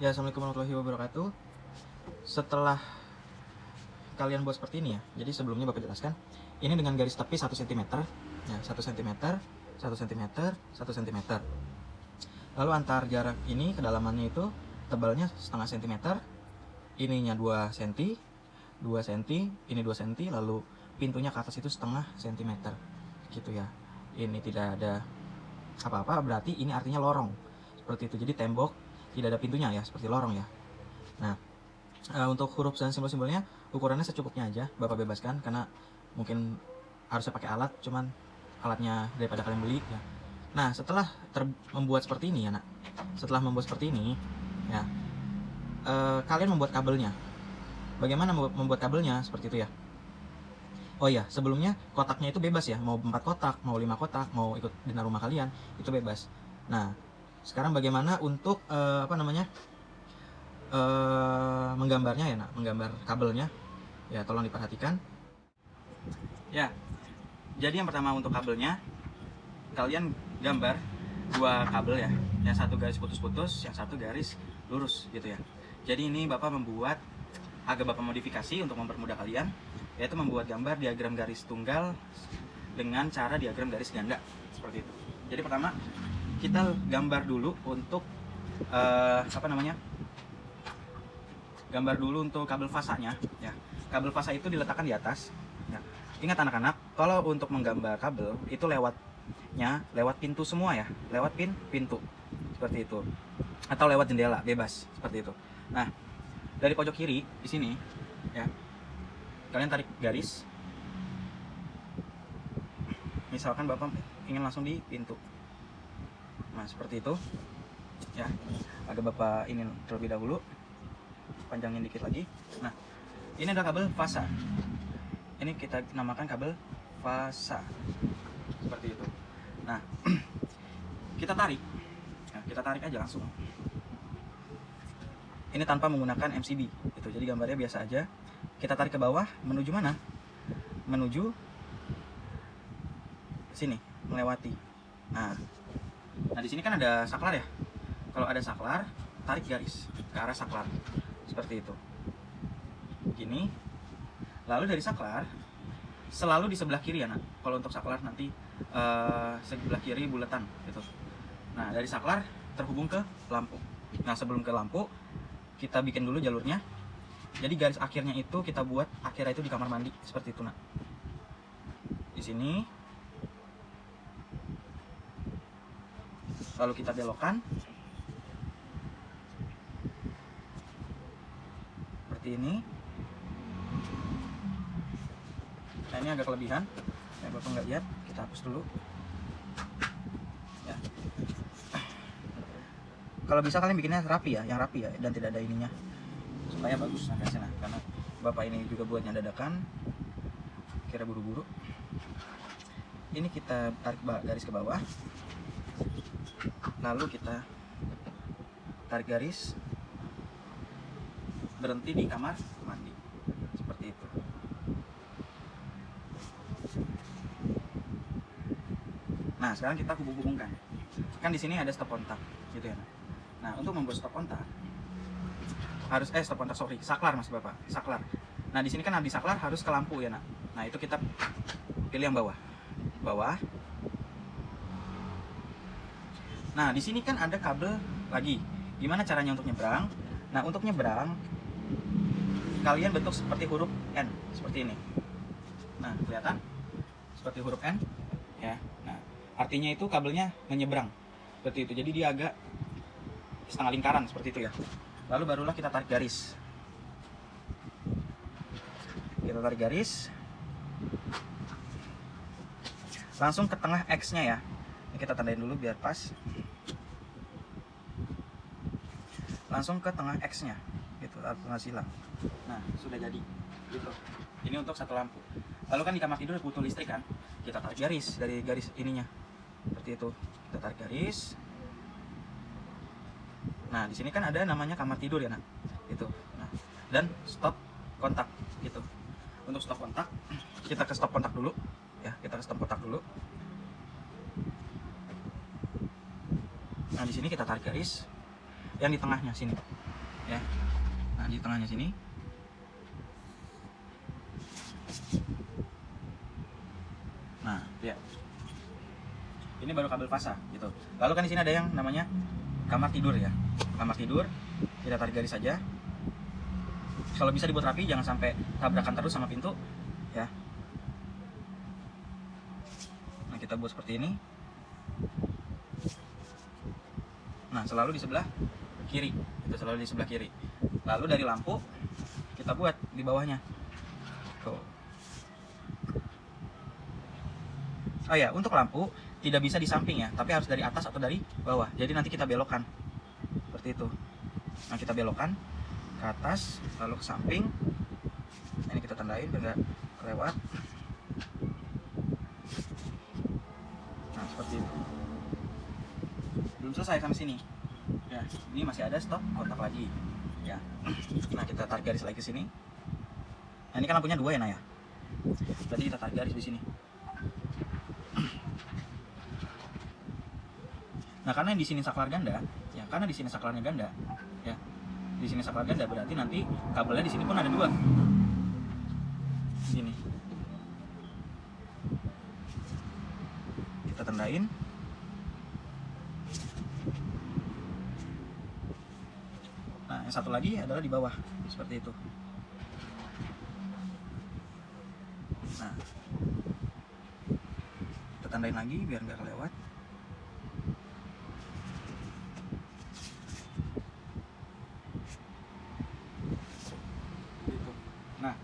Ya, assalamualaikum warahmatullahi wabarakatuh. Setelah kalian buat seperti ini ya, jadi sebelumnya Bapak jelaskan, ini dengan garis tepi 1 cm, ya 1 cm, 1 cm, 1 cm. Lalu antar jarak ini kedalamannya itu tebalnya setengah cm, ininya 2 cm, 2 cm, ini 2 cm, lalu pintunya ke atas itu setengah cm, gitu ya. Ini tidak ada apa-apa, berarti ini artinya lorong, seperti itu. Jadi tembok tidak ada pintunya ya, seperti lorong ya. Nah, untuk huruf dan simbol-simbolnya ukurannya secukupnya aja, Bapak bebaskan, karena mungkin harusnya pakai alat, cuman alatnya daripada kalian beli ya. Nah, setelah membuat seperti ini ya nak, setelah membuat seperti ini ya, kalian membuat kabelnya. Bagaimana membuat kabelnya seperti itu ya? Oh iya, sebelumnya kotaknya itu bebas ya, mau 4 kotak, mau 5 kotak, mau ikut dinner rumah kalian, itu bebas. Nah, sekarang bagaimana untuk menggambarnya ya nak, menggambar kabelnya ya, tolong diperhatikan ya. Jadi yang pertama untuk kabelnya, kalian gambar 2 kabel ya, yang satu garis putus-putus, yang satu garis lurus gitu ya. Jadi ini Bapak membuat, agak Bapak modifikasi untuk mempermudah kalian, yaitu membuat gambar diagram garis tunggal dengan cara diagram garis ganda seperti itu. Jadi pertama kita gambar dulu untuk gambar dulu untuk kabel fasanya ya. Kabel fasa itu diletakkan di atas ya. Ingat anak-anak, kalau untuk menggambar kabel itu lewat pintu semua ya, lewat pintu seperti itu, atau lewat jendela, bebas seperti itu. Nah, dari pojok kiri di sini ya, kalian tarik garis. Misalkan Bapak ingin langsung di pintu, nah seperti itu ya. Agak Bapak ingin terlebih dahulu, panjangin dikit lagi. Nah, ini ada kabel fasa, ini kita namakan kabel fasa seperti itu. Nah, kita tarik ya, kita tarik aja langsung ini tanpa menggunakan MCB itu. Jadi gambarnya biasa aja. Kita tarik ke bawah, menuju mana? Menuju sini, melewati. Nah di sini kan ada saklar ya. Kalau ada saklar, tarik garis ke arah saklar seperti itu, gini. Lalu dari saklar selalu di sebelah kiri ya nak. Kalau untuk saklar nanti sebelah kiri bulatan gitu. Nah, dari saklar terhubung ke lampu. Nah, sebelum ke lampu kita bikin dulu jalurnya. Jadi garis akhirnya itu kita buat akhirnya itu di kamar mandi seperti itu nak. Di sini. Lalu kita belokkan seperti ini. Nah, ini agak kelebihan ya, Bapak nggak lihat, kita hapus dulu ya. Kalau bisa kalian bikinnya rapi ya, yang rapi ya, dan tidak ada ininya, supaya bagus sampai sana. Karena Bapak ini juga buatnya dadakan, kira buru-buru. Ini kita tarik garis ke bawah, lalu kita tarik garis, berhenti di kamar mandi seperti itu. Nah, sekarang kita hubung-hubungkan. Kan di sini ada stop kontak gitu ya. Nah, untuk membuat stop kontak harus saklar Mas Bapak, saklar. Nah, di sini kan di saklar harus ke lampu ya, nak. Nah, itu kita pilih yang bawah. Bawah. Nah, di sini kan ada kabel lagi. Gimana caranya untuk nyebrang? Nah, untuk nyebrang kalian bentuk seperti huruf N seperti ini. Nah, kelihatan? Seperti huruf N ya. Nah, artinya itu kabelnya menyeberang seperti itu. Jadi dia agak setengah lingkaran seperti itu ya. Lalu barulah kita tarik garis. Kita tarik garis langsung ke tengah X-nya ya. Ini kita tandain dulu biar pas. Langsung ke tengah X-nya gitu, tengah silang. Nah, sudah jadi gitu. Ini untuk satu lampu. Lalu kan di kamar tidur butuh listrik kan, kita tarik garis dari garis ininya seperti itu. Kita tarik garis. Nah, di sini kan ada namanya kamar tidur ya nak, itu. Nah, dan stop kontak gitu. Untuk stop kontak, kita ke stop kontak dulu ya, kita ke stop kontak dulu. Nah, di sini kita tarik garis yang di tengahnya sini ya. Nah, di tengahnya sini. Nah, lihat. Ini baru kabel fasa gitu. Lalu kan di sini ada yang namanya kamar tidur ya. Kamar tidur kita tarik garis saja. Kalau bisa dibuat rapi, jangan sampai tabrakan terus sama pintu ya. Nah, kita buat seperti ini. Nah, selalu di sebelah kiri. Itu selalu di sebelah kiri. Lalu dari lampu kita buat di bawahnya. Tuh. Oh ya, untuk lampu tidak bisa di samping ya, tapi harus dari atas atau dari bawah. Jadi nanti kita belokkan. Seperti itu. Nah, kita belokkan ke atas, lalu ke samping. Ini kita tandain biar nggak kelewat. Nah, seperti itu. Belum selesai sampai sini. Ya, ini masih ada stop kontak lagi. Ya. Nah, kita tarik garis lagi ke sini. Nah, ini kan lampunya 2 ya, Nah ya. Berarti kita tarik garis di sini. Nah, karena di sini saklar ganda, ya, karena di sini saklarnya ganda, ya. Di sini saklar ganda berarti nanti kabelnya di sini pun ada 2. Gini. Kita tandain. Nah, yang satu lagi adalah di bawah, seperti itu. Nah, kita tandain lagi biar nggak kelewat. Nah,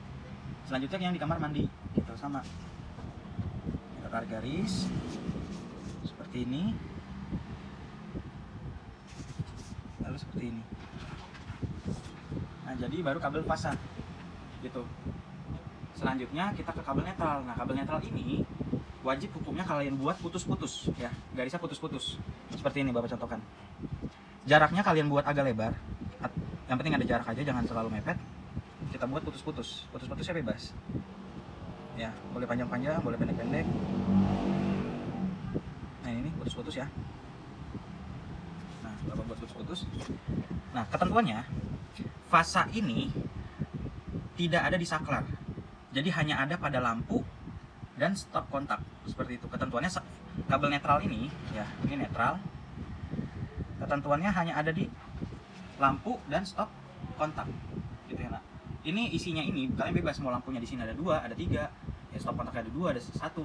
selanjutnya yang di kamar mandi, gitu sama. Kita tarik garis seperti ini, lalu seperti ini. Nah, jadi baru kabel fasa, gitu. Selanjutnya kita ke kabel netral. Nah, kabel netral ini wajib hukumnya kalian buat putus-putus, ya, garisnya putus-putus. Seperti ini Bapak contohkan. Jaraknya kalian buat agak lebar. Yang penting ada jarak aja, jangan terlalu mepet. Kita buat putus-putus, putus-putusnya bebas ya, boleh panjang-panjang, boleh pendek-pendek. Nah, ini putus-putus ya. Nah, Bapak buat putus-putus. Nah, ketentuannya fasa ini tidak ada di saklar, jadi hanya ada pada lampu dan stop kontak, seperti itu ketentuannya. Kabel netral ini ya, ini netral, ketentuannya hanya ada di lampu dan stop kontak gitu ya. Nah, ini isinya ini kalian bebas mau lampunya di sini ada 2, ada 3, ya stop kontak ada 2, ada 1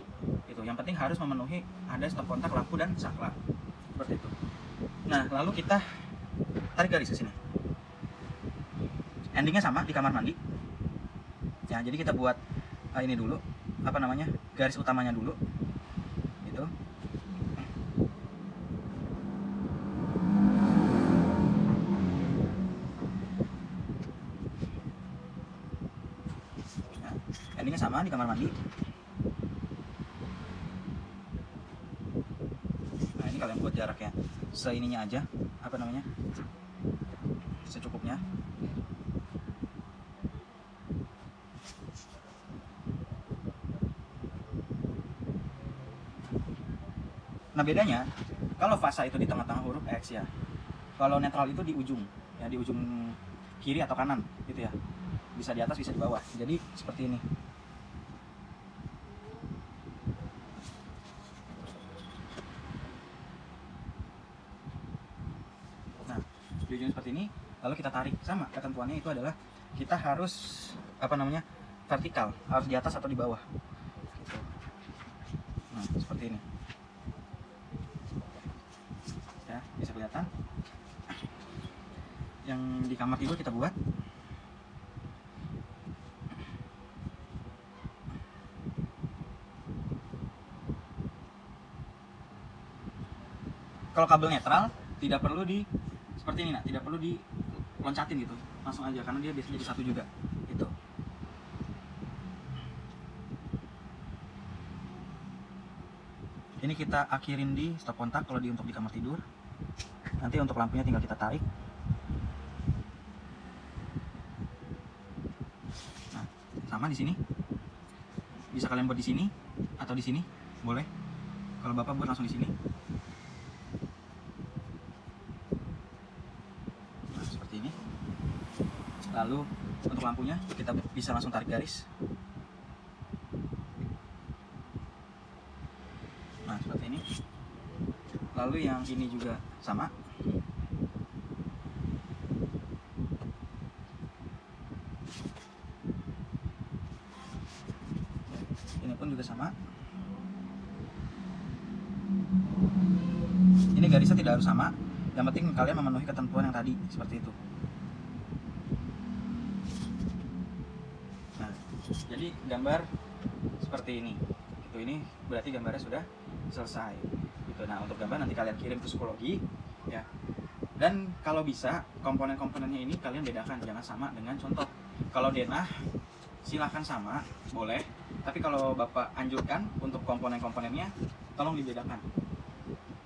gitu. Yang penting harus memenuhi ada stop kontak, lampu dan saklar, seperti itu. Nah, lalu kita tarik garis ke sini. Endingnya sama di kamar mandi ya, jadi kita buat ini dulu, apa namanya, garis utamanya dulu gitu. Endingnya sama di kamar mandi. Nah, ini kalian buat jaraknya seininya aja, apa namanya, secukupnya. Nah, bedanya kalau fasa itu di tengah-tengah huruf X ya, kalau netral itu di ujung ya, di ujung kiri atau kanan gitu ya, bisa di atas bisa di bawah. Jadi seperti ini. Di ujung seperti ini, lalu kita tarik. Sama ketentuannya itu adalah kita harus apa namanya, vertikal, harus di atas atau di bawah gitu. Nah, seperti ini ya, bisa kelihatan. Yang di kamar tidur kita buat kalau kabel netral tidak perlu di seperti ini, nah, tidak perlu diloncatin gitu, langsung aja karena dia biasanya jadi satu juga gitu. Ini kita akhirin di stop kontak kalau untuk di kamar tidur. Nanti untuk lampunya tinggal kita tarik. Nah, sama di sini. Bisa kalian buat di sini atau di sini, boleh. Kalau Bapak buat langsung di sini. seperti ini. Lalu untuk lampunya kita bisa langsung tarik garis. Nah, seperti ini. Lalu yang ini juga sama. Ini pun juga sama. Ini garisnya tidak harus sama. Yang penting kalian memenuhi ketentuan yang tadi, seperti itu. Nah, jadi gambar seperti ini. Ini berarti gambarnya sudah selesai. Gitu. Nah, untuk gambar nanti kalian kirim ke psikologi, ya. Dan kalau bisa komponen-komponennya ini kalian bedakan, jangan sama dengan contoh. Kalau denah silahkan sama, boleh. Tapi kalau Bapak anjurkan untuk komponen-komponennya, tolong dibedakan.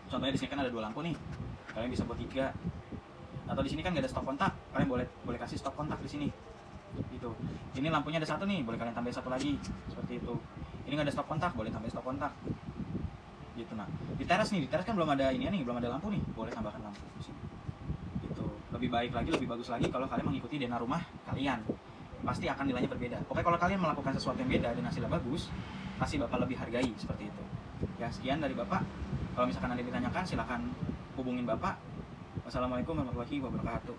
Contohnya di sini kan ada 2 lampu nih, kalian bisa buat 3. Atau di sini kan nggak ada stop kontak, kalian boleh kasih stop kontak di sini. Gitu. Ini lampunya ada 1 nih, boleh kalian tambah 1 lagi, seperti itu. Ini nggak ada stop kontak, boleh tambah stop kontak. Gitu. Nah, di teras kan belum ada ini nih, belum ada lampu nih, boleh tambahkan lampu di sini. Gitu. Lebih baik lagi, lebih bagus lagi kalau kalian mengikuti denah rumah kalian. Pasti akan nilainya berbeda. Pokoknya kalau kalian melakukan sesuatu yang beda dan hasilnya bagus, pasti Bapak lebih hargai, seperti itu. Ya, sekian dari Bapak. Kalau misalkan ada yang ditanyakan, silakan hubungin Bapak. Wassalamualaikum warahmatullahi wabarakatuh.